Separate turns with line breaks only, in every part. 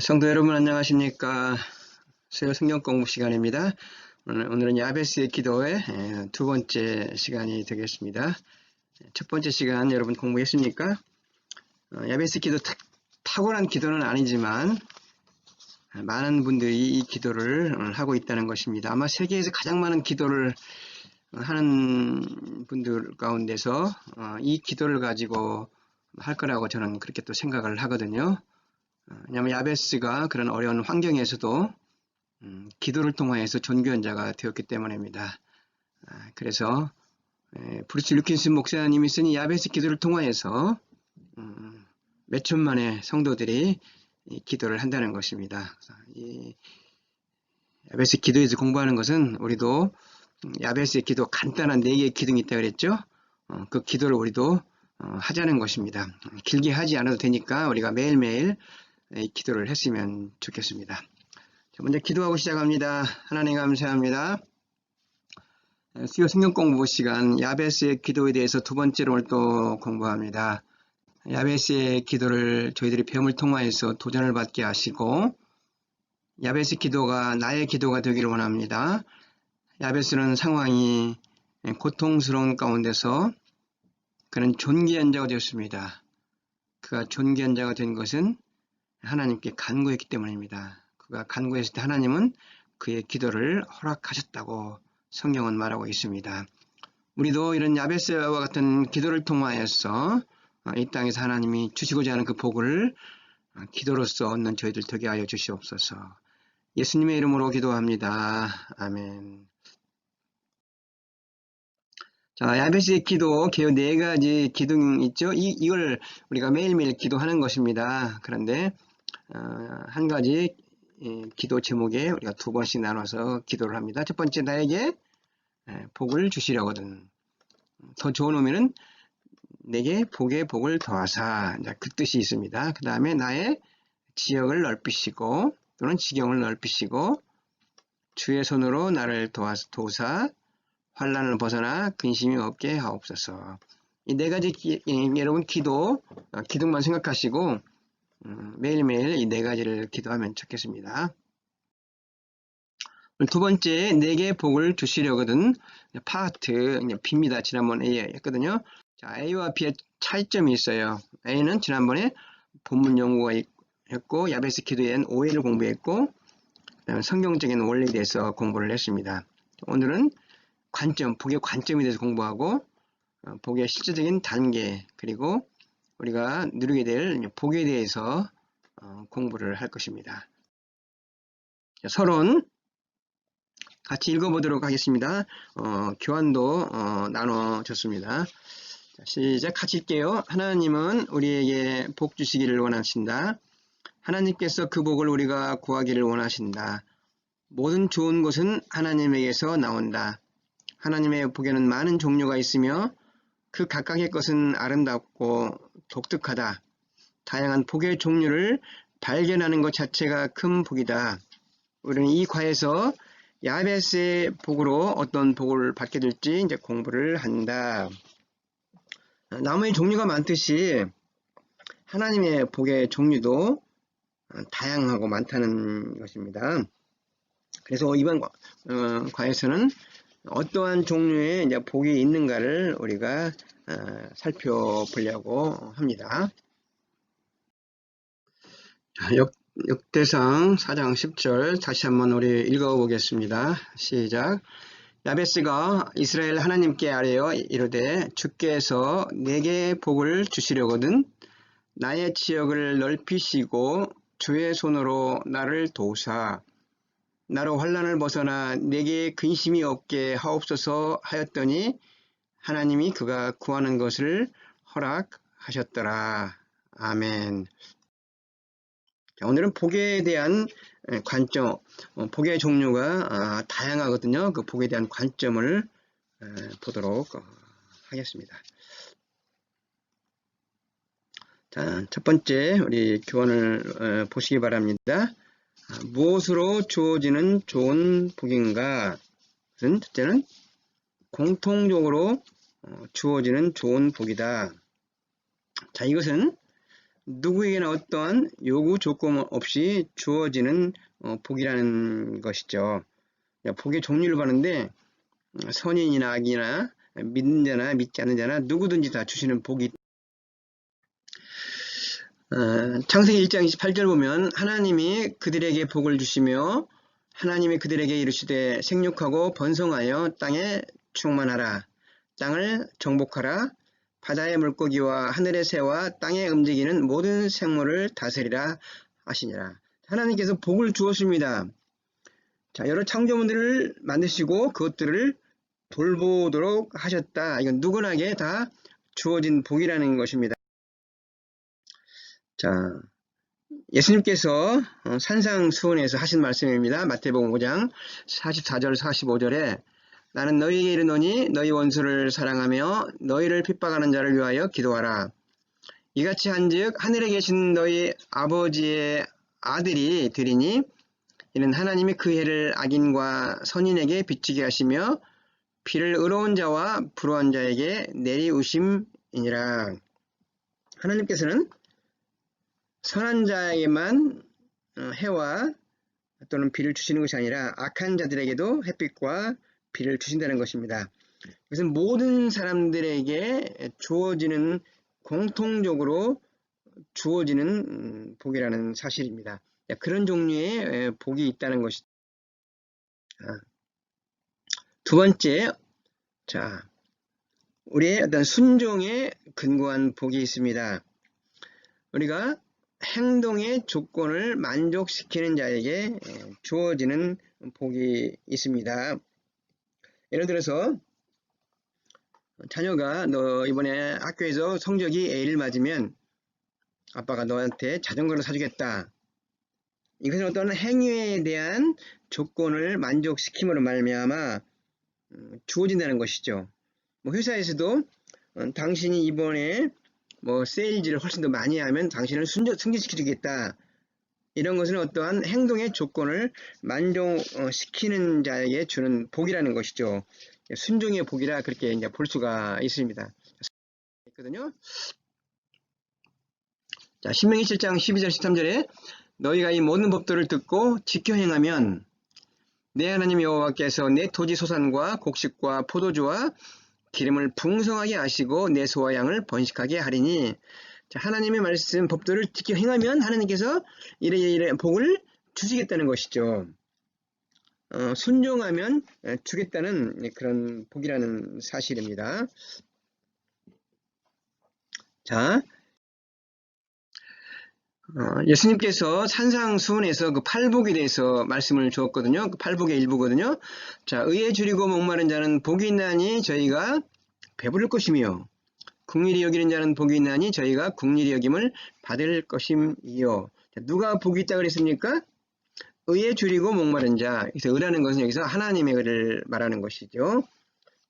성도 여러분 안녕하십니까? 수요 성경 공부 시간입니다. 오늘은 야베스의 기도의 두 번째 시간이 되겠습니다. 첫 번째 시간 여러분 공부했습니까? 야베스 기도 탁월한 기도는 아니지만 많은 분들이 이 기도를 하고 있다는 것입니다. 아마 세계에서 가장 많은 기도를 하는 분들 가운데서 이 기도를 가지고 할 거라고 저는 그렇게 또 생각을 하거든요. 왜냐하면 야베스가 그런 어려운 환경에서도 기도를 통하여서 존귀한 자가 되었기 때문입니다. 그래서 브루스 루킨슨 목사님이 쓴 야베스 기도를 통하여서 몇 천만의 성도들이 기도를 한다는 것입니다. 이 야베스 기도에서 공부하는 것은 우리도 야베스의 기도 간단한 4개의 기둥이 있다고 그랬죠. 그 기도를 우리도 하자는 것입니다. 길게 하지 않아도 되니까 우리가 매일매일 기도를 했으면 좋겠습니다. 먼저 기도하고 시작합니다. 하나님 감사합니다. 수요 성경 공부 시간 야베스의 기도에 대해서 두 번째로 오늘 또 공부합니다. 야베스의 기도를 저희들이 배움을 통하여서 도전을 받게 하시고 야베스 기도가 나의 기도가 되기를 원합니다. 야베스는 상황이 고통스러운 가운데서 그는 존귀한 자가 되었습니다. 그가 존귀한 자가 된 것은 하나님께 간구했기 때문입니다. 그가 간구했을 때 하나님은 그의 기도를 허락하셨다고 성경은 말하고 있습니다. 우리도 이런 야베스와 같은 기도를 통하여서 이 땅에서 하나님이 주시고자 하는 그 복을 기도로서 얻는 저희들 되게 하여 주시옵소서. 예수님의 이름으로 기도합니다. 아멘. 자, 야베스의 기도 개요 4가지 기둥이 있죠. 이걸 우리가 매일매일 기도하는 것입니다. 그런데 한 가지 기도 제목에 우리가 2번씩 나눠서 기도를 합니다. 첫 번째, 나에게 복을 주시려거든. 더 좋은 의미는 내게 복의 복을 더하사, 그 뜻이 있습니다. 그 다음에 나의 지역을 넓히시고 또는 지경을 넓히시고 주의 손으로 나를 도우사 환난을 벗어나 근심이 없게 하옵소서. 이 4가지 여러분 기둥만 생각하시고 매일매일 이 4가지를 기도하면 좋겠습니다. 두 번째, 내게 복을 주시려거든. 파트, B입니다. 지난번에 A 했거든요. 자, A와 B의 차이점이 있어요. A는 지난번에 본문 연구가 했고, 야베스 기도엔 오해를 공부했고, 그다음에 성경적인 원리에 대해서 공부를 했습니다. 오늘은 복의 관점에 대해서 공부하고, 복의 실제적인 단계, 그리고 우리가 누리게 될 복에 대해서 공부를 할 것입니다. 서론 같이 읽어보도록 하겠습니다. 교환도 나눠줬습니다. 자, 시작. 같이 읽게요. 하나님은 우리에게 복 주시기를 원하신다. 하나님께서 그 복을 우리가 구하기를 원하신다. 모든 좋은 것은 하나님에게서 나온다. 하나님의 복에는 많은 종류가 있으며 그 각각의 것은 아름답고 독특하다. 다양한 복의 종류를 발견하는 것 자체가 큰 복이다. 우리는 이 과에서 야베스의 복으로 어떤 복을 받게 될지 이제 공부를 한다. 나무의 종류가 많듯이 하나님의 복의 종류도 다양하고 많다는 것입니다. 그래서 이번 과에서는 어떠한 종류의 이제 복이 있는가를 우리가 살펴보려고 합니다. 역대상 4장 10절 다시 한번 우리 읽어보겠습니다. 시작. 야베스가 이스라엘 하나님께 아뢰어 이르되 주께서 내게 복을 주시려거든 나의 지역을 넓히시고 주의 손으로 나를 도우사 나로 환난을 벗어나 내게 근심이 없게 하옵소서 하였더니 하나님이 그가 구하는 것을 허락하셨더라. 아멘. 자, 오늘은 복에 대한 관점, 복의 종류가 다양하거든요. 그 복에 대한 관점을 보도록 하겠습니다. 자, 첫 번째 우리 교환을 보시기 바랍니다. 무엇으로 주어지는 좋은 복인가? 첫째는 공통적으로 주어지는 좋은 복이다. 자, 이것은 누구에게나 어떤 요구 조건 없이 주어지는 복이라는 것이죠. 복의 종류를 봤는데 선인이나 악이나 믿는 자나 믿지 않는 자나 누구든지 다 주시는 복이 창세기 1장 28절 보면 하나님이 그들에게 복을 주시며 하나님이 그들에게 이르시되 생육하고 번성하여 땅에 충만하라. 땅을 정복하라. 바다의 물고기와 하늘의 새와 땅에 움직이는 모든 생물을 다스리라 하시니라. 하나님께서 복을 주었습니다. 자, 여러 창조물들을 만드시고 그것들을 돌보도록 하셨다. 이건 누구나게 다 주어진 복이라는 것입니다. 자, 예수님께서 산상수훈에서 하신 말씀입니다. 마태복음 5장 44절 45절에 나는 너희에게 이르노니 너희 원수를 사랑하며 너희를 핍박하는 자를 위하여 기도하라. 이같이 한즉 하늘에 계신 너희 아버지의 아들이 되리니 이는 하나님이 그 해를 악인과 선인에게 비추게 하시며 비를 의로운 자와 불의한 자에게 내리우심이니라. 하나님께서는 선한 자에게만 해와 또는 비를 주시는 것이 아니라 악한 자들에게도 햇빛과 비를 주신다는 것입니다. 이것은 모든 사람들에게 주어지는 공통적으로 주어지는 복이라는 사실입니다. 그런 종류의 복이 있다는 것이죠. 두 번째, 자, 우리의 어떤 순종에 근거한 복이 있습니다. 우리가 행동의 조건을 만족시키는 자에게 주어지는 복이 있습니다. 예를 들어서 자녀가 너 이번에 학교에서 성적이 A를 맞으면 아빠가 너한테 자전거를 사주겠다. 이것은 어떤 행위에 대한 조건을 만족시킴으로 말미암아 주어진다는 것이죠. 회사에서도 당신이 이번에 세일즈를 훨씬 더 많이 하면 당신을 승진시켜 주겠다. 이런 것은 어떠한 행동의 조건을 만족시키는 자에게 주는 복이라는 것이죠. 순종의 복이라 그렇게 이제 볼 수가 있습니다. 있거든요. 자, 신명기 7장 12절 13절에 너희가 이 모든 법도를 듣고 지켜 행하면 내 하나님 여호와께서 내 토지 소산과 곡식과 포도주와 기름을 풍성하게 하시고 내 소와 양을 번식하게 하리니. 자, 하나님의 말씀 법도를 지켜 행하면 하나님께서 이래 복을 주시겠다는 것이죠. 순종하면 주겠다는 그런 복이라는 사실입니다. 자, 예수님께서 산상수훈에서 그 팔복에 대해서 말씀을 주었거든요. 그 팔복의 일부거든요. 자, 의에 줄이고 목마른 자는 복이 있나니 저희가 배부를 것이며 긍휼히 여기는 자는 복이 있나니 저희가 긍휼히 여김을 받을 것임이요. 자, 누가 복이 있다 그랬습니까? 의에 줄이고 목마른 자. 그래서 의라는 것은 여기서 하나님의 의를 말하는 것이죠.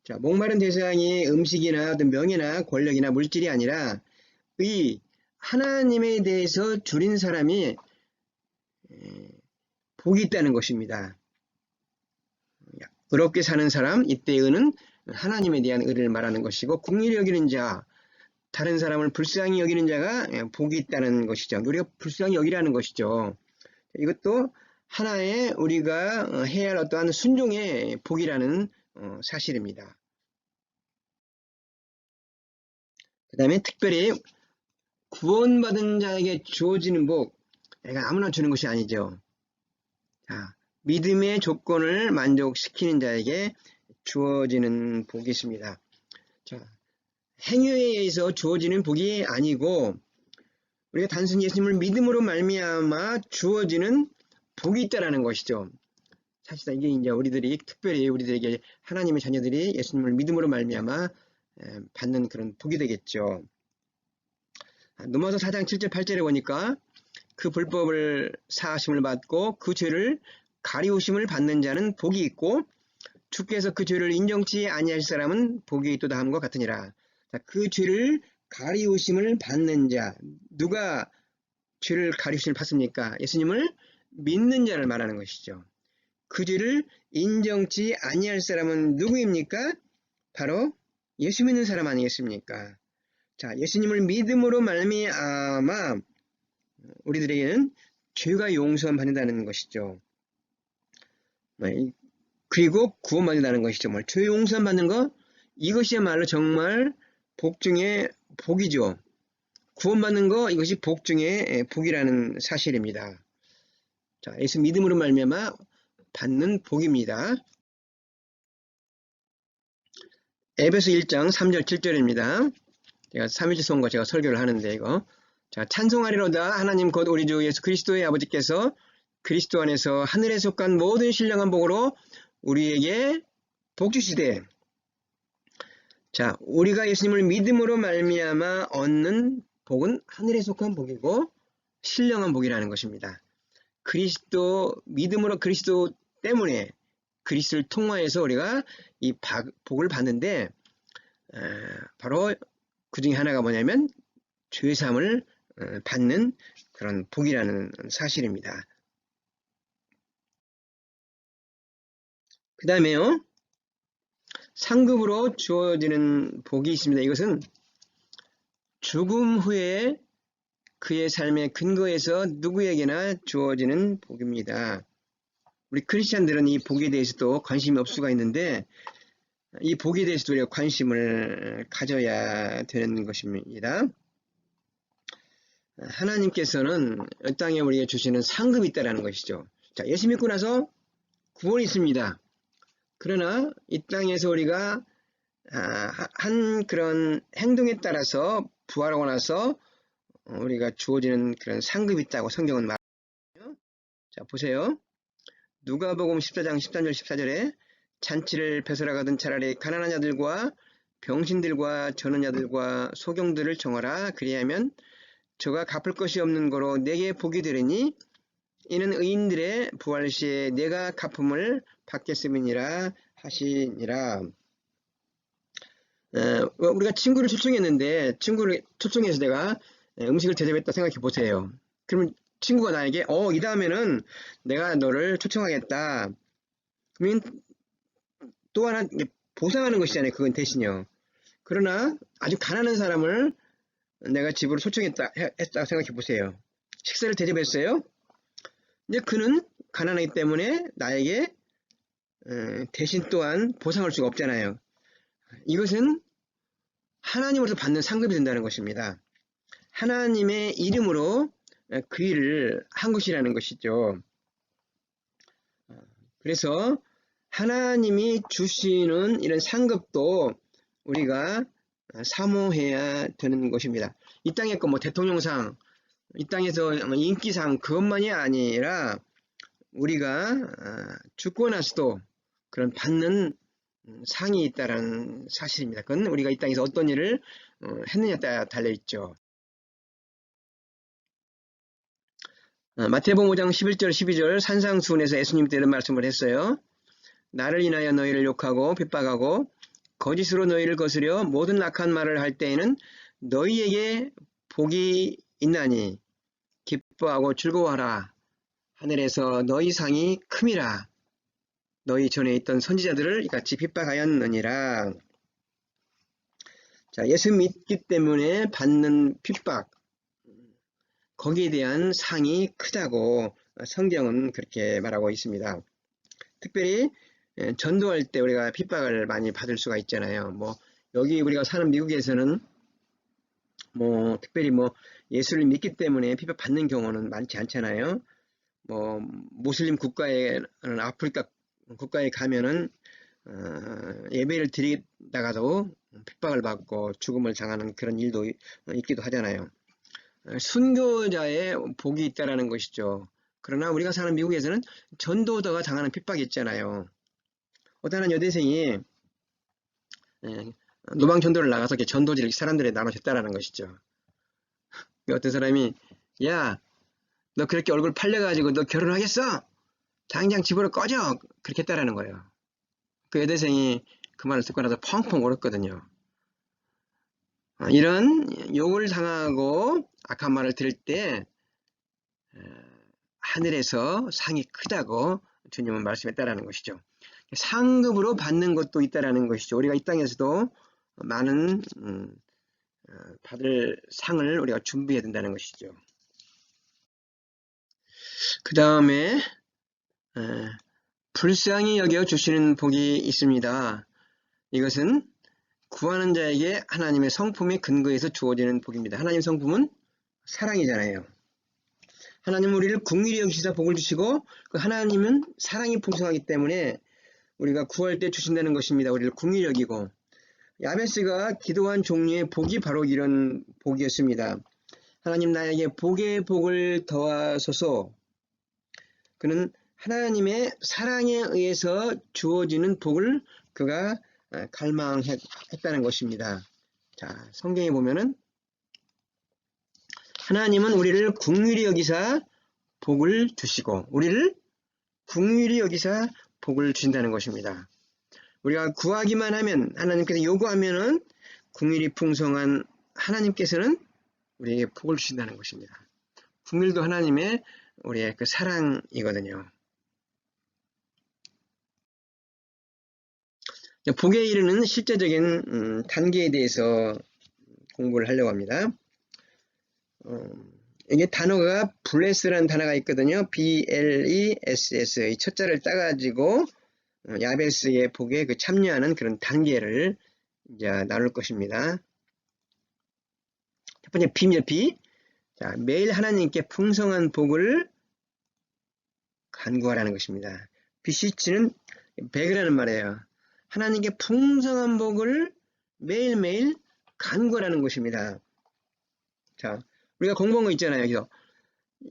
자, 목마른 대상이 음식이나 어떤 명예나 권력이나 물질이 아니라 의, 하나님에 대해서 줄인 사람이 복이 있다는 것입니다. 의롭게 사는 사람, 이때의 의는 하나님에 대한 의를 말하는 것이고, 긍휼히 여기는 자, 다른 사람을 불쌍히 여기는 자가 복이 있다는 것이죠. 우리가 불쌍히 여기라는 것이죠. 이것도 하나의 우리가 해야 할 어떠한 순종의 복이라는 사실입니다. 그 다음에 특별히 구원받은 자에게 주어지는 복, 내가 아무나 주는 것이 아니죠. 자, 믿음의 조건을 만족시키는 자에게 주어지는 복이 있습니다. 자, 행위에 의해서 주어지는 복이 아니고 우리가 단순히 예수님을 믿음으로 말미암아 주어지는 복이 있다라는 것이죠. 사실상 이게 이제 우리들이 특별히 우리들에게 하나님의 자녀들이 예수님을 믿음으로 말미암아 받는 그런 복이 되겠죠. 로마서 4장 7절 8절에 보니까 그 불법을 사하심을 받고 그 죄를 가리우심을 받는 자는 복이 있고 주께서 그 죄를 인정치 아니할 사람은 복이 있도다 함과 같으니라. 자, 그 죄를 가리우심을 받는 자, 누가 죄를 가리우심을 받습니까? 예수님을 믿는 자를 말하는 것이죠. 그 죄를 인정치 아니할 사람은 누구입니까? 바로 예수 믿는 사람 아니겠습니까? 자, 예수님을 믿음으로 말미암아 우리들에게는 죄가 용서받는다는 것이죠. 그리고 구원받는다는 것이죠. 죄 용서받는 것, 이것이야말로 정말 복 중에 복이죠. 구원받는 거, 이것이 복 중에 복이라는 사실입니다. 자, 예수 믿음으로 말미암아 받는 복입니다. 에베소 1장 3절 7절입니다. 제가 3일째 선거 제가 설교를 하는데 이거. 자, 찬송하리로다 하나님 곧 우리 주 예수 그리스도의 아버지께서 그리스도 안에서 하늘에 속한 모든 신령한 복으로 우리에게 복 주시되. 자, 우리가 예수님을 믿음으로 말미암아 얻는 복은 하늘에 속한 복이고 신령한 복이라는 것입니다. 그리스도 믿음으로 그리스도 때문에 그리스도를 통하여서 우리가 이 복을 받는데 바로 그 중에 하나가 뭐냐면 죄사함을 받는 그런 복이라는 사실입니다. 그 다음에요, 상급으로 주어지는 복이 있습니다. 이것은 죽음 후에 그의 삶의 근거에서 누구에게나 주어지는 복입니다. 우리 크리스찬들은 이 복에 대해서도 관심이 없을 수가 있는데 이 복에 대해서도 우리가 관심을 가져야 되는 것입니다. 하나님께서는 이 땅에 우리에게 주시는 상급이 있다는 것이죠. 자, 예수 믿고 나서 구원이 있습니다. 그러나 이 땅에서 우리가 한 그런 행동에 따라서 부활하고 나서 우리가 주어지는 그런 상급이 있다고 성경은 말해요. 자, 보세요. 누가복음 14장 13절 14절에 잔치를 베풀어가던 차라리 가난한 자들과 병신들과 전원 자들과 소경들을 정하라. 그리하면 저가 갚을 것이 없는 거로 내게 복이 되리니 이는 의인들의 부활 시에 내가 갚음을 받겠음이니라 하시니라. 우리가 친구를 초청했는데 친구를 초청해서 내가 음식을 대접했다 생각해 보세요. 그러면 친구가 나에게 이 다음에는 내가 너를 초청하겠다. 그러면 또 하나 보상하는 것이잖아요. 그건 대신요. 그러나 아주 가난한 사람을 내가 집으로 초청했다 생각해 보세요. 식사를 대접했어요. 근데 그는 가난하기 때문에 나에게 대신 또한 보상할 수가 없잖아요. 이것은 하나님으로서 받는 상급이 된다는 것입니다. 하나님의 이름으로 그 일을 한 것이라는 것이죠. 그래서 하나님이 주시는 이런 상급도 우리가 사모해야 되는 것입니다. 이 땅의 거 대통령상, 이 땅에서 인기상 그것만이 아니라 우리가 죽고 나서도 그런 받는 상이 있다는 사실입니다. 그건 우리가 이 땅에서 어떤 일을 했느냐에 따라 달려있죠. 마태복음 5장 11절 12절 산상수훈에서 예수님께서 이런 말씀을 했어요. 나를 인하여 너희를 욕하고 핍박하고 거짓으로 너희를 거스려 모든 악한 말을 할 때에는 너희에게 복이 있나니 기뻐하고 즐거워하라. 하늘에서 너희 상이 큼이라. 너희 전에 있던 선지자들을 이같이 핍박하였느니라. 자, 예수 믿기 때문에 받는 핍박, 거기에 대한 상이 크다고 성경은 그렇게 말하고 있습니다. 특별히 전도할 때 우리가 핍박을 많이 받을 수가 있잖아요. 여기 우리가 사는 미국에서는 특별히 예수를 믿기 때문에 핍박받는 경우는 많지 않잖아요. 모슬림 국가에는 아프리카 국가에 가면은 예배를 드리다가도 핍박을 받고 죽음을 당하는 그런 일도 있기도 하잖아요. 순교자의 복이 있다라는 것이죠. 그러나 우리가 사는 미국에서는 전도자가 당하는 핍박이 있잖아요. 어떤 한 여대생이 노방 전도를 나가서 이렇게 전도지를 사람들에 나눠줬다라는 것이죠. 어떤 사람이 야, 너 그렇게 얼굴 팔려가지고 너 결혼하겠어? 당장 집으로 꺼져! 그렇게 했다라는 거예요. 그 여대생이 그 말을 듣고 나서 펑펑 울었거든요. 이런 욕을 당하고 악한 말을 들을 때 하늘에서 상이 크다고 주님은 말씀했다라는 것이죠. 상급으로 받는 것도 있다라는 것이죠. 우리가 이 땅에서도 많은 받을 상을 우리가 준비해야 된다는 것이죠. 그 다음에 불쌍히 여겨 주시는 복이 있습니다. 이것은 구하는 자에게 하나님의 성품의 근거에서 주어지는 복입니다. 하나님의 성품은 사랑이잖아요. 하나님은 우리를 긍휼히 여기시사 복을 주시고 그 하나님은 사랑이 풍성하기 때문에 우리가 구할 때 주신다는 것입니다. 우리를 긍휼히 여기고 야베스가 기도한 종류의 복이 바로 이런 복이었습니다. 하나님 나에게 복의 복을 더하소서. 그는 하나님의 사랑에 의해서 주어지는 복을 그가 갈망했다는 것입니다. 자, 성경에 보면은 하나님은 우리를 긍휼히 여기사 복을 주시고 우리를 긍휼히 여기사 복을 주신다는 것입니다. 우리가 구하기만 하면 하나님께서 요구하면은 긍휼이 풍성한 하나님께서는 우리에게 복을 주신다는 것입니다. 긍휼도 하나님의 우리의 그 사랑이거든요. 복에 이르는 실제적인 단계에 대해서 공부를 하려고 합니다. 이게 단어가 bless라는 단어가 있거든요. bless. 이 첫자를 따가지고 야베스의 복에 그 참여하는 그런 단계를 이제 나눌 것입니다. 첫 번째 B입니다. B. 자, 매일 하나님께 풍성한 복을 간구하라는 것입니다. 비시치는 베그라는 말이에요. 하나님께 풍성한 복을 매일매일 간구하라는 것입니다. 자, 우리가 공부한 거 있잖아요. 여기서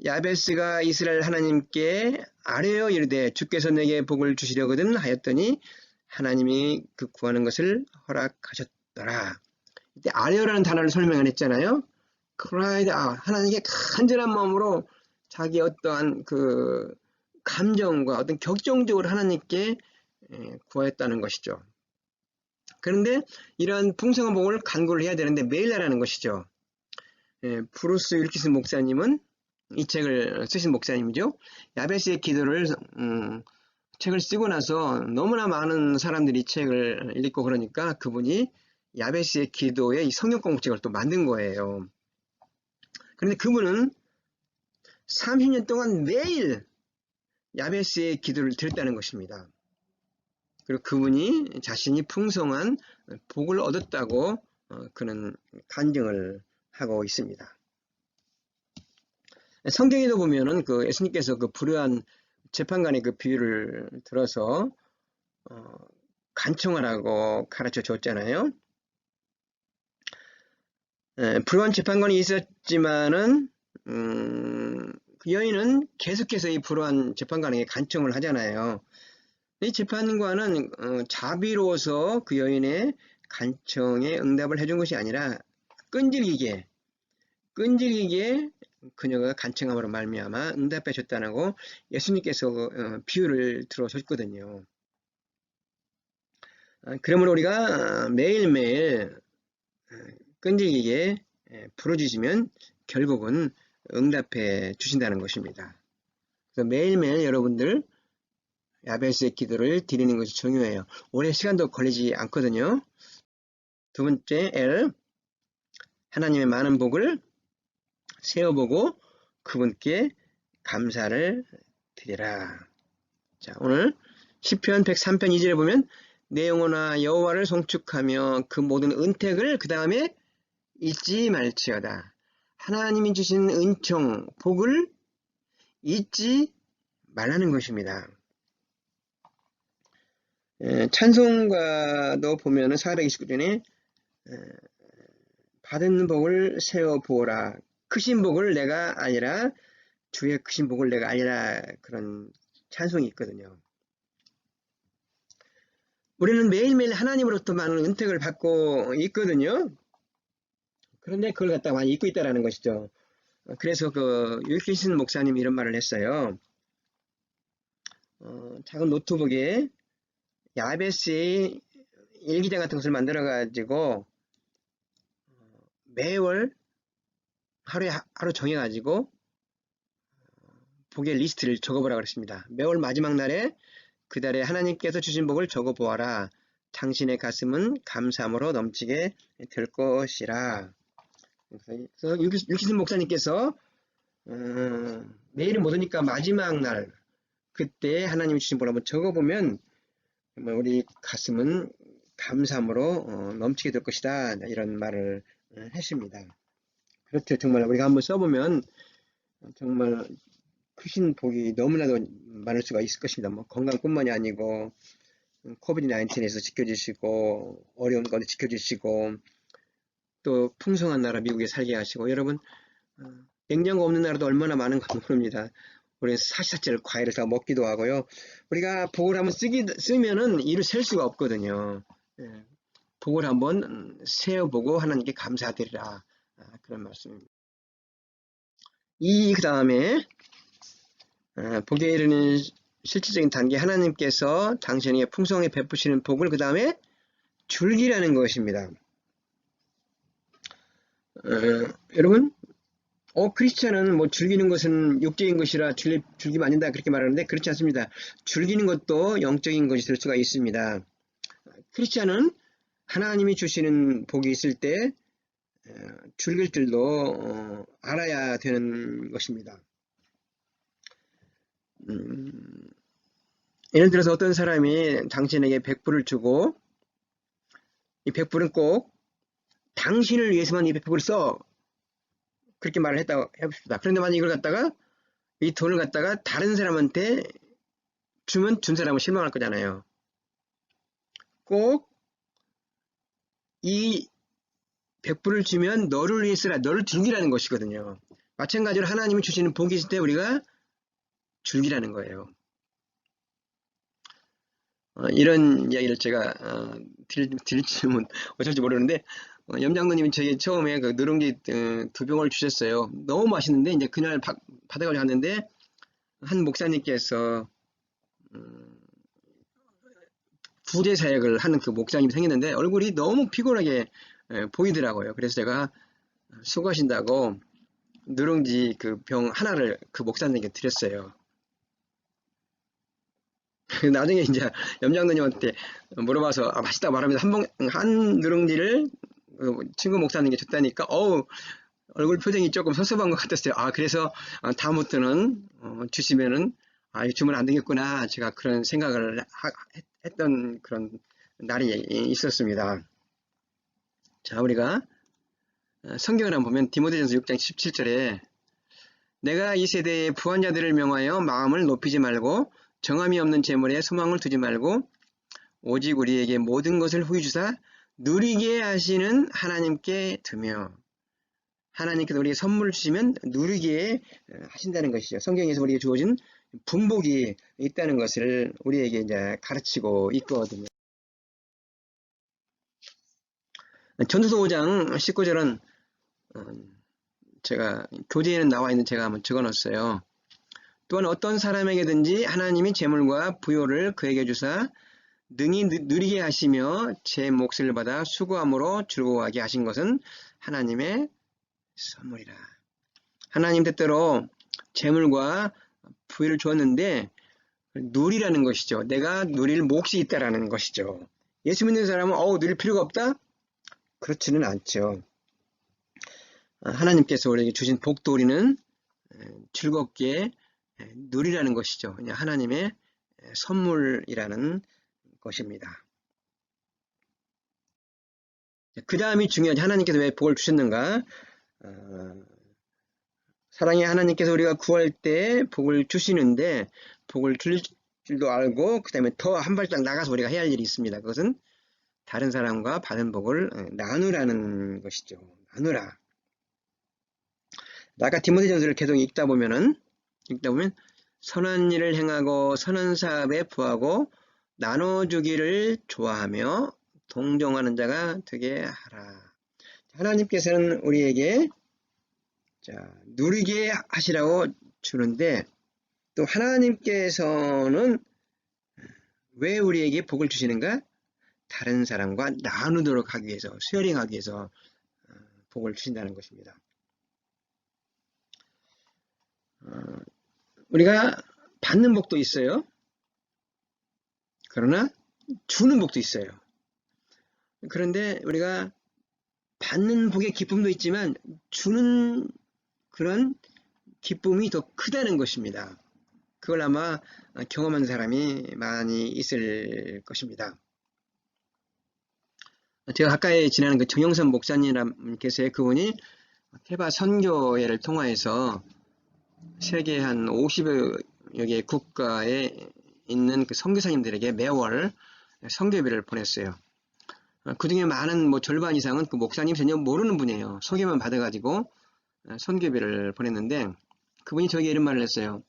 야베스가 이스라엘 하나님께 아뢰어 이르되 주께서 내게 복을 주시려거든 하였더니 하나님이 그 구하는 것을 허락하셨더라. 이때 아뢰어라는 단어를 설명 안 했잖아요. cried out. 하나님께 간절한 마음으로 자기 어떠한 그 감정과 어떤 격정적으로 하나님께 구하였다는 것이죠. 그런데 이러한 풍성한 복을 간구를 해야 되는데 매일 하라는 것이죠. 브루스 윌키슨 목사님은 이 책을 쓰신 목사님이죠. 야베스의 기도를 책을 쓰고 나서 너무나 많은 사람들이 이 책을 읽고 그러니까 그분이 야베스의 기도의 이 성경 공부책을 또 만든 거예요. 그런데 그분은 30년 동안 매일 야베스의 기도를 드렸다는 것입니다. 그리고 그분이 자신이 풍성한 복을 얻었다고 그는 간증을 하고 있습니다. 성경에도 보면은 그 예수님께서 그 불의한 재판관의 그 비유를 들어서 간청하라고 가르쳐 줬잖아요. 불의한 재판관이 있었지만은 그 여인은 계속해서 이 불의한 재판관에게 간청을 하잖아요. 이 재판관은 자비로워서 그 여인의 간청에 응답을 해준 것이 아니라 끈질기게 그녀가 간청함으로 말미암아 응답해 줬다고 예수님께서 비유를 들어줬거든요. 그러므로 우리가 매일매일 끈질기게 부르짖으면 결국은 응답해 주신다는 것입니다. 그래서 매일매일 여러분들 야베스의 기도를 드리는 것이 중요해요. 오래 시간도 걸리지 않거든요. 두 번째 L. 하나님의 많은 복을 세어보고 그분께 감사를 드리라. 자, 오늘 시편 103편 2절에 보면 내 영혼아 여호와를 송축하며 그 모든 은택을 그 다음에 잊지 말지어다. 하나님이 주신 은총, 복을 잊지 말라는 것입니다. 찬송가도 보면은 429전에 받은 복을 세어보라. 크신 복을 내가 아니라 주의 크신 복을 내가 아니라 그런 찬송이 있거든요. 우리는 매일매일 하나님으로부터 많은 은택을 받고 있거든요. 그런데 그걸 갖다가 많이 잊고 있다는 것이죠. 그래서 그 윌키슨 목사님이 이런 말을 했어요. 작은 노트북에 야베스의 일기장 같은 것을 만들어 가지고 매월 하루 정해 가지고 복의 리스트를 적어보라 그랬습니다. 매월 마지막 날에 그 달에 하나님께서 주신 복을 적어보아라. 당신의 가슴은 감사함으로 넘치게 될 것이라. 그래서 율기순 목사님께서 내일은 못 오니까 마지막 날 그때 하나님이 주신 복을 한번 적어보면 정말 우리 가슴은 감사함으로 넘치게 될 것이다, 이런 말을 했습니다. 그렇죠. 정말 우리가 한번 써보면 정말 크신 복이 너무나도 많을 수가 있을 것입니다. 뭐 건강뿐만이 아니고 코비드 19에서 지켜주시고 어려운 가운데 지켜주시고 또 풍성한 나라 미국에 살게 하시고, 여러분 냉장고 없는 나라도 얼마나 많은가 모릅니다. 우리는 사시사철 과일을 다 먹기도 하고요. 우리가 복을 한번 쓰면은 이를 셀 수가 없거든요. 복을 한번 세어보고 하나님께 감사드리라, 그런 말씀입니다. 그 다음에 복에 이르는 실질적인 단계, 하나님께서 당신에게 풍성하게 베푸시는 복을 그 다음에 줄기라는 것입니다. 여러분 크리스찬은 뭐 즐기는 것은 육적인 것이라 즐기면 안 된다 그렇게 말하는데 그렇지 않습니다. 즐기는 것도 영적인 것이 될 수가 있습니다. 크리스찬은 하나님이 주시는 복이 있을 때 즐길 줄도 알아야 되는 것입니다. 예를 들어서 어떤 사람이 당신에게 100불을 주고 이 100불은 꼭 당신을 위해서만 이 100불을 써, 그렇게 말을 했다고 해봅시다. 그런데 만약 이걸 갖다가 이 돈을 갖다가 다른 사람한테 주면 준 사람은 실망할 거잖아요. 꼭 이 100불을 주면 너를 위해 쓰라, 너를 즐기라는 것이거든요. 마찬가지로 하나님이 주시는 복이 있을 때 우리가 즐기라는 거예요. 이런 이야기를 제가 드릴지는 어쩔지 모르는데, 염장로님이 저에게 처음에 그 누룽지 2병을 주셨어요. 너무 맛있는데 이제 그날 받아가지고 갔는데 한 목사님께서 부재 사역을 하는 그 목사님이 생겼는데 얼굴이 너무 피곤하게 보이더라고요. 그래서 제가 수고하신다고 누룽지 그 병 하나를 그 목사님에게 드렸어요. 나중에 이제 염장로님한테 물어봐서 맛있다고 말하면서 한 누룽지를 친구 목사님께 줬다니까 얼굴 표정이 조금 섭섭한 것 같았어요. 그래서 다음부터는 주시면은 주면 안 되겠구나, 제가 그런 생각을 했던 그런 날이 있었습니다. 자, 우리가 성경을 한번 보면 디모데전서 6장 17절에 내가 이 세대의 부한자들을 명하여 마음을 높이지 말고 정함이 없는 재물에 소망을 두지 말고 오직 우리에게 모든 것을 후히 주사 누리게 하시는 하나님께 두며, 하나님께서 우리에게 선물을 주시면 누리게 하신다는 것이죠. 성경에서 우리에게 주어진 분복이 있다는 것을 우리에게 이제 가르치고 있거든요. 전도서 5장 19절은 제가 교재에는 나와 있는 제가 한번 적어 놨어요. 또한 어떤 사람에게든지 하나님이 재물과 부요를 그에게 주사 능히 누리게 하시며 제 몫을 받아 수고함으로 즐거워하게 하신 것은 하나님의 선물이라. 하나님 뜻대로 재물과 부요를 주었는데 누리라는 것이죠. 내가 누릴 몫이 있다라는 것이죠. 예수 믿는 사람은 누릴 필요가 없다? 그렇지는 않죠. 하나님께서 우리에게 주신 복도 우리는 즐겁게 누리라는 것이죠. 그냥 하나님의 선물이라는 것입니다. 그 다음이 중요하죠. 하나님께서 왜 복을 주셨는가? 사랑의 하나님께서 우리가 구할 때 복을 주시는데 복을 줄 줄도 알고 그 다음에 더 한 발짝 나가서 우리가 해야 할 일이 있습니다. 그것은 다른 사람과 받은 복을 나누라는 것이죠. 나누라. 아까 디모데전서를 계속 읽다 보면 선한 일을 행하고 선한 사업에 부하고 나눠주기를 좋아하며 동정하는 자가 되게 하라. 하나님께서는 우리에게 누리게 하시라고 주는데 또 하나님께서는 왜 우리에게 복을 주시는가? 다른 사람과 나누도록 하기 위해서, 쉐어링하기 위해서 복을 주신다는 것입니다. 우리가 받는 복도 있어요. 그러나 주는 복도 있어요. 그런데 우리가 받는 복의 기쁨도 있지만 주는 그런 기쁨이 더 크다는 것입니다. 그걸 아마 경험한 사람이 많이 있을 것입니다. 제가 가까이 지나는 그 정영선 목사님 계세요. 그분이 테바 선교회를 통하여서 세계 한 50여 개 국가에 있는 그 선교사님들에게 매월 선교비를 보냈어요. 그 중에 많은 절반 이상은 그 목사님 전혀 모르는 분이에요. 소개만 받아가지고 선교비를 보냈는데 그분이 저에게 이런 말을 했어요.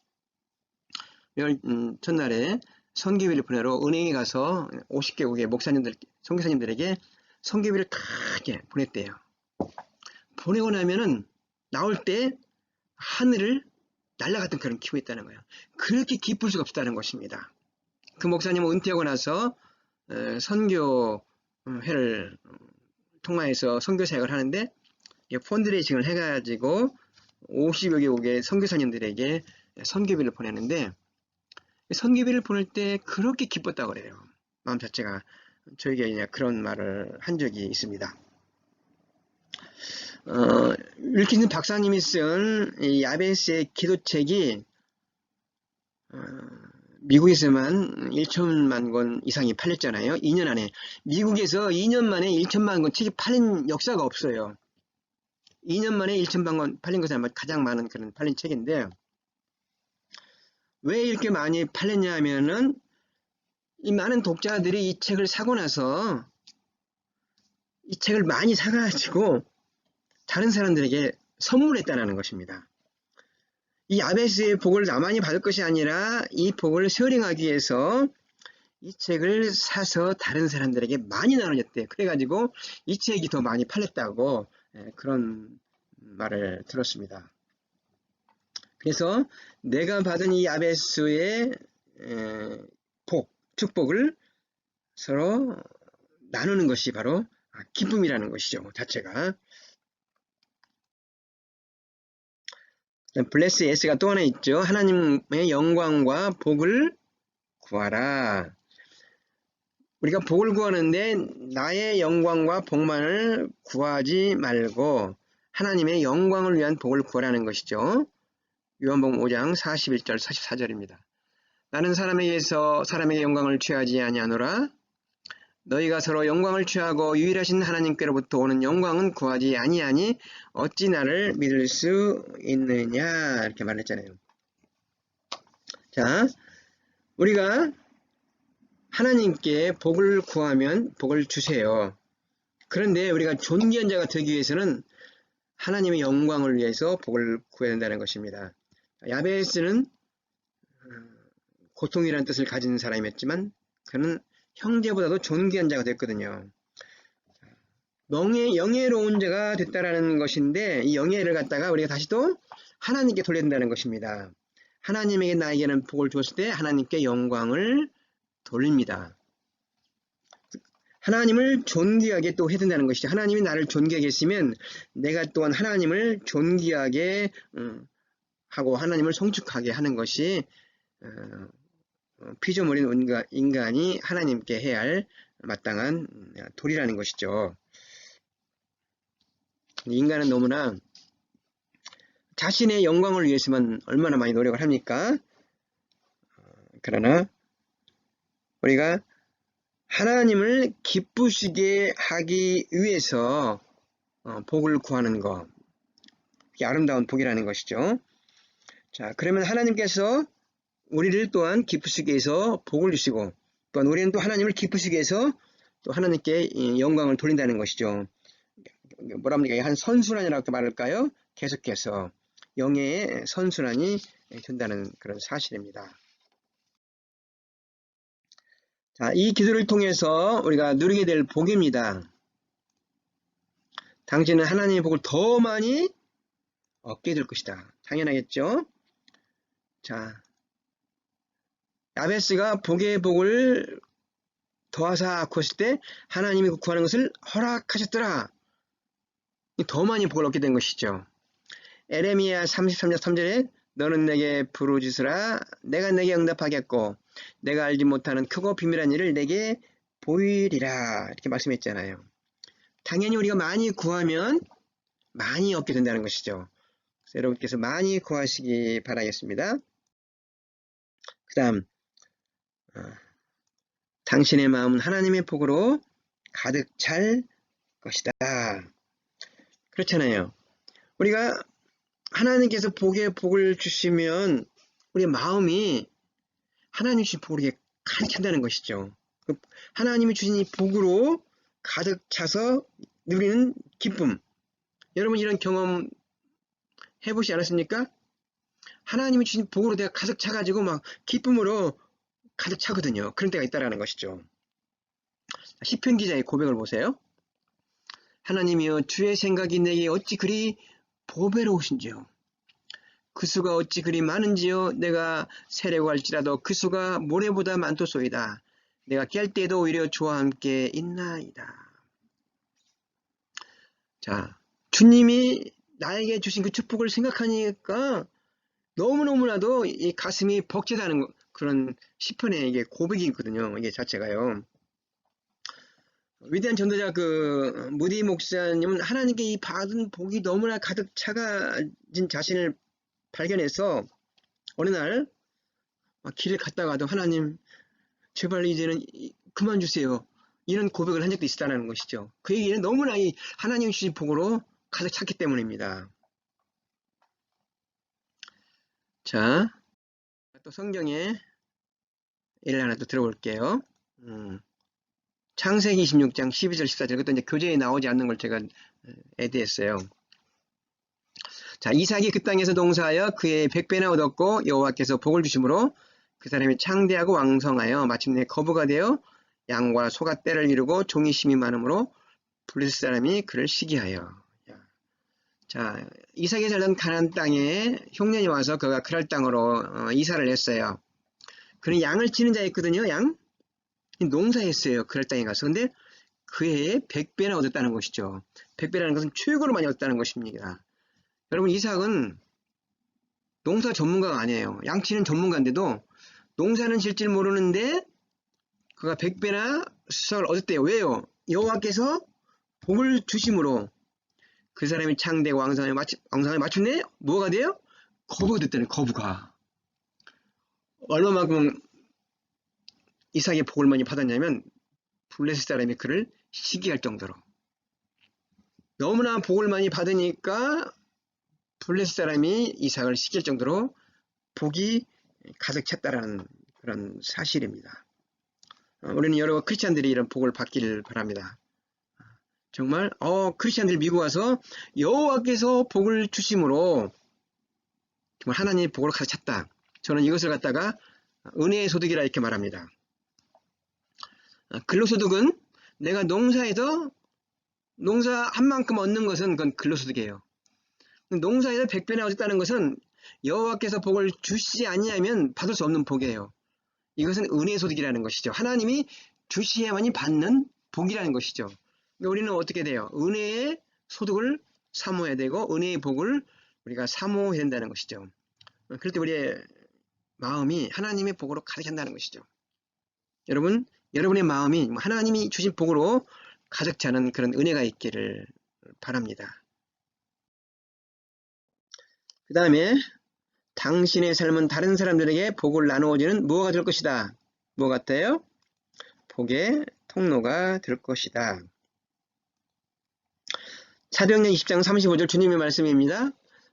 매월 첫날에 선교비를 보내러 은행에 가서 50개국의 목사님들, 선교사님들에게 선교비를 크게 보냈대요. 보내고 나면은 나올 때 하늘을 날아갔던 그런 기분이 있다는 거예요. 그렇게 기쁠 수가 없다는 것입니다. 그 목사님은 은퇴하고 나서 선교회를 통화해서 선교 사역을 하는데 펀드레이징을 해가지고 50여 개국의 선교사님들에게 선교비를 보내는데 선교비를 보낼 때 그렇게 기뻤다고 그래요. 마음 자체가. 저에게 그런 말을 한 적이 있습니다. 윌킨슨 박사님이 쓴 이 야베스의 기도책이 미국에서만 1천만 권 이상이 팔렸잖아요. 2년 안에. 미국에서 2년 만에 1천만 권 책이 팔린 역사가 없어요. 2년 만에 1천만 권 팔린 것은 아마 가장 많은 그런 팔린 책인데 왜 이렇게 많이 팔렸냐 하면은 이 많은 독자들이 이 책을 사고 나서 이 책을 많이 사가지고 다른 사람들에게 선물했다는 것입니다. 이 야베스의 복을 나만이 받을 것이 아니라 이 복을 쉐어링하기 위해서 이 책을 사서 다른 사람들에게 많이 나눠줬대요. 그래가지고 이 책이 더 많이 팔렸다고 그런 말을 들었습니다. 그래서 내가 받은 이 야베스의 복, 축복을 서로 나누는 것이 바로 기쁨이라는 것이죠. 자체가. 블레스 S가 또 하나 있죠. 하나님의 영광과 복을 구하라. 우리가 복을 구하는데 나의 영광과 복만을 구하지 말고 하나님의 영광을 위한 복을 구하라는 것이죠. 요한복음 5장 41절 44절입니다. 나는 사람에게 영광을 취하지 아니하노라. 너희가 서로 영광을 취하고 유일하신 하나님께로부터 오는 영광은 구하지 아니하니 어찌 나를 믿을 수 있느냐 이렇게 말했잖아요. 자, 우리가 하나님께 복을 구하면 복을 주세요. 그런데 우리가 존귀한 자가 되기 위해서는 하나님의 영광을 위해서 복을 구해야 된다는 것입니다. 야베스는 고통이라는 뜻을 가진 사람이었지만 그는 형제보다도 존귀한 자가 됐거든요. 영예로운 자가 됐다라는 것인데 이 영예를 갖다가 우리가 다시 또 하나님께 돌려야 된다는 것입니다. 하나님에게 나에게는 복을 줬을 때 하나님께 영광을 돌립니다. 하나님을 존귀하게 또 해야 된다는 것이죠. 하나님이 나를 존귀하게 했으면 내가 또한 하나님을 존귀하게 하고 하나님을 송축하게 하는 것이 피조물인 인간이 하나님께 해야 할 마땅한 도리라는 것이죠. 인간은 너무나 자신의 영광을 위해서만 얼마나 많이 노력을 합니까? 그러나 우리가 하나님을 기쁘시게 하기 위해서 복을 구하는 것, 이게 아름다운 복이라는 것이죠. 자, 그러면 하나님께서 우리를 또한 기쁘시게 해서 복을 주시고 또한 우리는 또 하나님을 기쁘시게 해서 또 하나님께 영광을 돌린다는 것이죠. 뭐라 합니까? 한 선순환이라고 말할까요? 계속해서 영예의 선순환이 된다는 그런 사실입니다. 자, 이 기도를 통해서 우리가 누리게 될 복입니다. 당신은 하나님의 복을 더 많이 얻게 될 것이다. 당연하겠죠? 자, 야베스가 복의 복을 더하사 구했을 때 하나님이 구하는 것을 허락하셨더라. 더 많이 복을 얻게 된 것이죠. 에레미야 33장 3절에 너는 내게 부르짖으라 내가 내게 응답하겠고 내가 알지 못하는 크고 비밀한 일을 내게 보이리라 이렇게 말씀했잖아요. 당연히 우리가 많이 구하면 많이 얻게 된다는 것이죠. 그래서 여러분께서 많이 구하시기 바라겠습니다. 그 다음 당신의 마음은 하나님의 복으로 가득 찰 것이다. 그렇잖아요. 우리가 하나님께서 복을 주시면 우리 마음이 하나님 주신 복으로 가득 찬다는 것이죠. 하나님이 주신 이 복으로 가득 차서 누리는 기쁨. 여러분 이런 경험 해보시지 않았습니까? 하나님이 주신 복으로 내가 가득 차가지고 막 기쁨으로 가득 차거든요. 그런 때가 있다라는 것이죠. 시편 기자의 고백을 보세요. 하나님이여 주의 생각이 내게 어찌 그리 보배로우신지요. 그 수가 어찌 그리 많은지요. 내가 세려고 할지라도 그 수가 모래보다 많도소이다. 내가 깰 때도 오히려 주와 함께 있나이다. 자, 주님이 나에게 주신 그 축복을 생각하니까 너무너무나도 이 가슴이 벅차다는 그런 시편의 이게 고백이 있거든요. 이게 자체가요. 위대한 전도자 무디 목사님은 하나님께 이 받은 복이 너무나 가득 차가진 자신을 발견해서 어느 날 길을 갔다가도 하나님 제발 이제는 그만 주세요. 이런 고백을 한 적도 있었다는 것이죠. 그 얘기는 너무나 이 하나님 주신 복으로 가득 찼기 때문입니다. 자, 또 성경에 예를 하나 또 들어볼게요. 창세기 26장 12절 14절 그것도 이제 교재에 나오지 않는 걸 제가 애드했어요. 자, 이삭이 그 땅에서 농사하여 그의 100배나 얻었고 여호와께서 복을 주심으로 그 사람이 창대하고 왕성하여 마침내 거부가 되어 양과 소가 떼를 이루고 종이 심이 많으므로 블레셋 사람이 그를 시기하여. 자, 이삭이 살던 가나안 땅에 흉년이 와서 그가 그랄 땅으로 이사를 했어요. 그는 양을 치는 자였거든요. 양 농사했어요. 그랄 땅에 가서. 근데 그 해에 100배나 얻었다는 것이죠. 100배라는 것은 최고로 많이 얻었다는 것입니다. 여러분 이삭은 농사 전문가가 아니에요. 양치는 전문가인데도 농사는 질 줄 모르는데 그가 100배나 수확을 얻었대요. 왜요? 여호와께서 복을 주심으로 그 사람이 창대고 왕성하게 마침내 뭐가 돼요? 거부가 됐다는 거부가. 얼마만큼 이삭의 복을 많이 받았냐면 블레셋 사람이 그를 시기할 정도로. 너무나 복을 많이 받으니까 블레셋 사람이 이삭을 시킬 정도로 복이 가득 찼다라는 그런 사실입니다. 우리는 여러 크리스찬들이 이런 복을 받기를 바랍니다. 정말 크리스찬들이 미국 와서 여호와께서 복을 주심으로 정말 하나님의 복으로 가득 찼다. 저는 이것을 갖다가 은혜의 소득이라 이렇게 말합니다. 근로소득은 내가 농사에서 농사한 만큼 얻는 것은 그건 근로소득이에요. 농사에서 100배나 얻었다는 것은 여호와께서 복을 주시지 아니하면 받을 수 없는 복이에요. 이것은 은혜의 소득이라는 것이죠. 하나님이 주시야만이 받는 복이라는 것이죠. 우리는 어떻게 돼요? 은혜의 소득을 사모해야 되고 은혜의 복을 우리가 사모해야 된다는 것이죠. 그럴 때 우리의 마음이 하나님의 복으로 가득 찬다는 것이죠. 여러분의 마음이 하나님이 주신 복으로 가득 차는 그런 은혜가 있기를 바랍니다. 그 다음에 당신의 삶은 다른 사람들에게 복을 나누어주는 무엇가 될 것이다. 뭐 같아요? 복의 통로가 될 것이다. 사도행전 20장 35절 주님의 말씀입니다.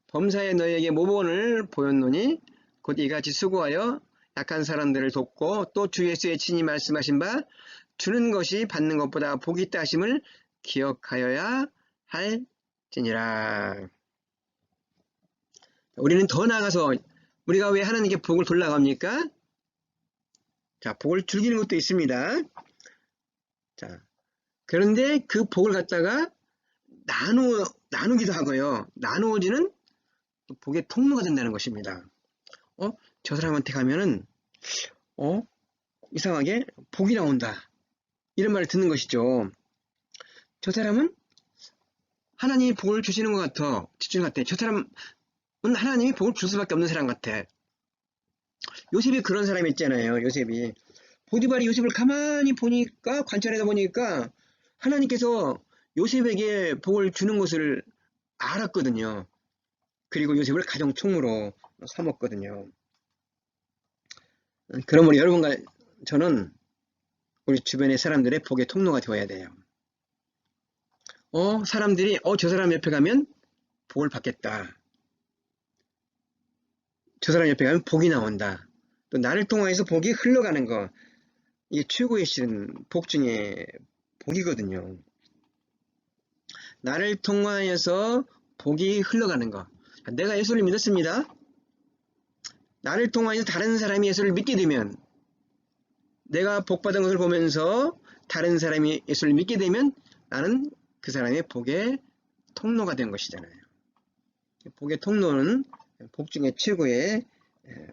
범사에 너희에게 모본을 보였노니 곧 이같이 수고하여 약한 사람들을 돕고 또 주 예수의 친히 말씀하신 바 주는 것이 받는 것보다 복이 있다 하심을 기억하여야 할지니라. 우리는 더 나아가서 우리가 왜 하나님께 복을 돌아갑니까? 자, 복을 즐기는 것도 있습니다. 자, 그런데 그 복을 갖다가 나누기도 하고요. 나누어지는 복의 통로가 된다는 것입니다. 저 사람한테 가면은 이상하게 복이 나온다. 이런 말을 듣는 것이죠. 저 사람은 하나님이 복을 주시는 것 같아. 주시는 것 같아. 저 사람은 하나님이 복을 줄 수밖에 없는 사람 같아. 요셉이 그런 사람이 있잖아요. 요셉이. 보디발이 요셉을 가만히 보니까 관찰해서 보니까 하나님께서 요셉에게 복을 주는 것을 알았거든요. 그리고 요셉을 가정 총무로 삼았거든요. 그러므로 여러분과 저는 우리 주변의 사람들의 복의 통로가 되어야 돼요. 사람들이 저 사람 옆에 가면 복을 받겠다. 저 사람 옆에 가면 복이 나온다. 또 나를 통해서 복이 흘러가는 거, 이게 최고의 실은 복 중에 복이거든요. 나를 통하여서 복이 흘러가는 거. 내가 예수를 믿었습니다. 나를 통하여서 다른 사람이 예수를 믿게 되면, 내가 복받은 것을 보면서 다른 사람이 예수를 믿게 되면 나는 그 사람의 복의 통로가 된 것이잖아요. 복의 통로는 복 중에 최고의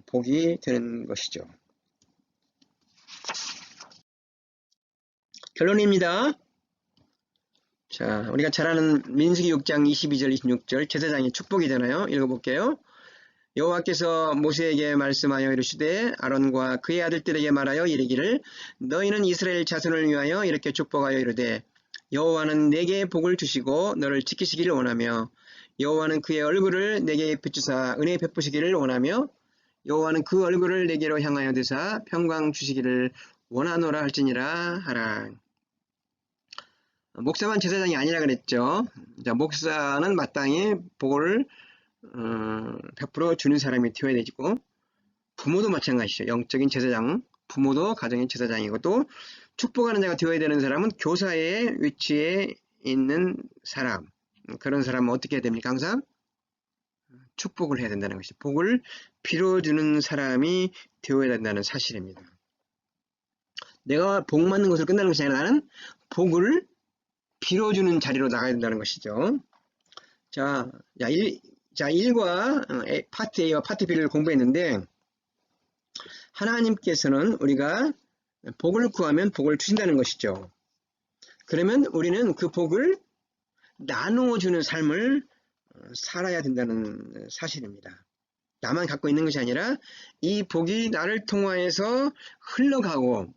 복이 되는 것이죠. 결론입니다. 자, 우리가 잘 아는 민수기 6장 22절 26절 제사장의 축복이잖아요. 읽어볼게요. 여호와께서 모세에게 말씀하여 이르시되 아론과 그의 아들들에게 말하여 이르기를 너희는 이스라엘 자손을 위하여 이렇게 축복하여 이르되 여호와는 내게 복을 주시고 너를 지키시기를 원하며 여호와는 그의 얼굴을 내게 비추사 은혜 베푸시기를 원하며 여호와는 그 얼굴을 내게로 향하여 드사 평강 주시기를 원하노라 할지니라 하라. 목사만 제사장이 아니라 그랬죠. 자, 목사는 마땅히 복을 베풀어 주는 사람이 되어야 되고, 부모도 마찬가지죠. 영적인 제사장, 부모도 가정의 제사장이고, 또 축복하는 자가 되어야 되는 사람은 교사의 위치에 있는 사람, 그런 사람은 어떻게 해야 됩니까? 항상 축복을 해야 된다는 것이죠. 복을 빌어주는 사람이 되어야 된다는 사실입니다. 내가 복 받는 것으로 끝나는 것이 아니라 나는 복을 빌어주는 자리로 나가야 된다는 것이죠. 자, 1과 파트 A와 파트 B를 공부했는데, 하나님께서는 우리가 복을 구하면 복을 주신다는 것이죠. 그러면 우리는 그 복을 나누어주는 삶을 살아야 된다는 사실입니다. 나만 갖고 있는 것이 아니라 이 복이 나를 통하여서 흘러가고,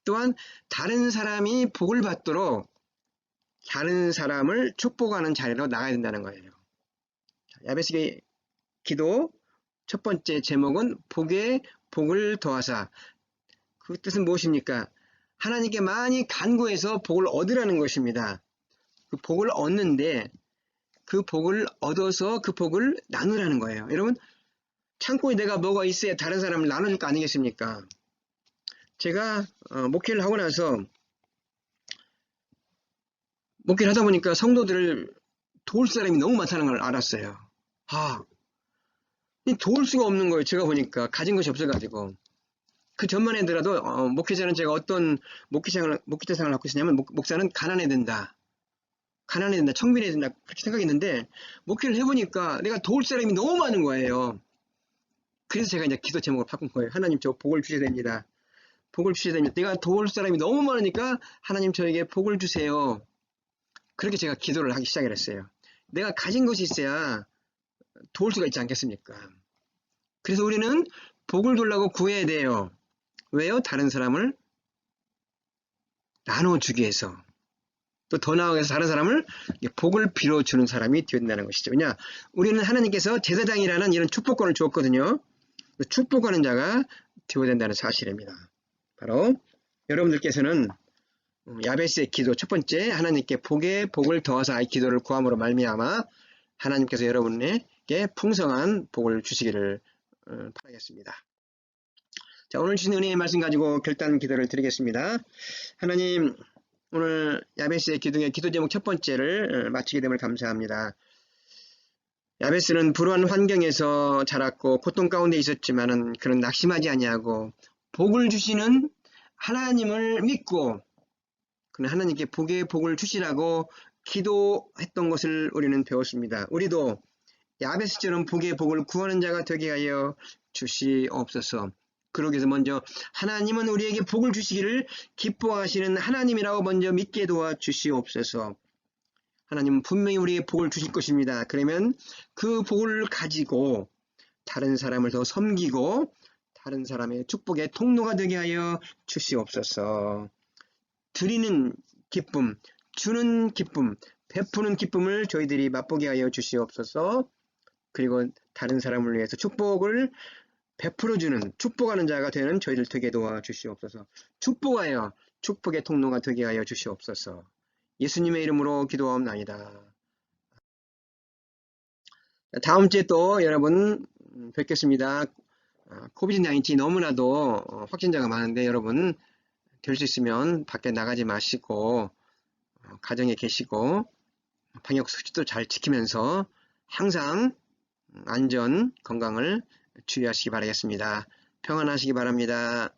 또한 다른 사람이 복을 받도록 다른 사람을 축복하는 자리로 나가야 된다는 거예요. 야베스의 기도 첫 번째 제목은 복에 복을 더하사. 그 뜻은 무엇입니까? 하나님께 많이 간구해서 복을 얻으라는 것입니다. 그 복을 얻는데 그 복을 얻어서 그 복을 나누라는 거예요. 여러분, 창고에 내가 뭐가 있어야 다른 사람을 나눠줄 거 아니겠습니까? 제가 목회를 하고 나서 목회를 하다 보니까 성도들을 도울 사람이 너무 많다는 걸 알았어요. 도울 수가 없는 거예요. 제가 보니까 가진 것이 없어가지고. 그 전만 해더라도 목회자는 제가 어떤 목회자상을 갖고 있었냐면 목사는 가난해야 된다. 청빈해야 된다. 그렇게 생각했는데 목회를 해보니까 내가 도울 사람이 너무 많은 거예요. 그래서 제가 이제 기도 제목을 바꾼 거예요. 하나님, 저 복을 주셔야 됩니다. 복을 주셔야 됩니다. 내가 도울 사람이 너무 많으니까 하나님 저에게 복을 주세요. 그렇게 제가 기도를 하기 시작했어요. 내가 가진 것이 있어야 도울 수가 있지 않겠습니까? 그래서 우리는 복을 달라고 구해야 돼요. 왜요? 다른 사람을 나눠주기 위해서. 또 더 나아가서 다른 사람을 복을 빌어주는 사람이 된다는 것이죠. 왜냐? 우리는 하나님께서 제사장이라는 이런 축복권을 주었거든요. 축복하는 자가 되어야 된다는 사실입니다. 바로 여러분들께서는 야베스의 기도 첫 번째, 하나님께 복에 복을 더하사 이 기도를 구함으로 말미암아 하나님께서 여러분에게 풍성한 복을 주시기를 바라겠습니다. 자, 오늘 주신 은혜의 말씀 가지고 결단 기도를 드리겠습니다. 하나님, 오늘 야베스의 기도의 기도 제목 첫 번째를 마치게 됨을 감사합니다. 야베스는 불우한 환경에서 자랐고 고통 가운데 있었지만은 그는 낙심하지 아니하고 복을 주시는 하나님을 믿고 그는 하나님께 복에 복을 주시라고 기도했던 것을 우리는 배웠습니다. 우리도 야베스처럼 복에 복을 구하는 자가 되게 하여 주시옵소서. 그러기 위해서 먼저 하나님은 우리에게 복을 주시기를 기뻐하시는 하나님이라고 먼저 믿게 도와주시옵소서. 하나님은 분명히 우리에게 복을 주실 것입니다. 그러면 그 복을 가지고 다른 사람을 더 섬기고 다른 사람의 축복의 통로가 되게 하여 주시옵소서. 드리는 기쁨,
주는 기쁨, 베푸는 기쁨을 저희들이 맛보게 하여 주시옵소서. 그리고 다른 사람을 위해서 축복을 베풀어주는 축복하는 자가 되는 저희들 되게 도와주시옵소서. 축복하여 축복의 통로가 되게 하여 주시옵소서. 예수님의 이름으로 기도하옵나이다. 다음 주에 또 여러분 뵙겠습니다. 코비드-19 너무나도 확진자가 많은데 여러분 될 수 있으면 밖에 나가지 마시고 가정에 계시고 방역 수칙도 잘 지키면서 항상 안전, 건강을 주의하시기 바라겠습니다. 평안하시기 바랍니다.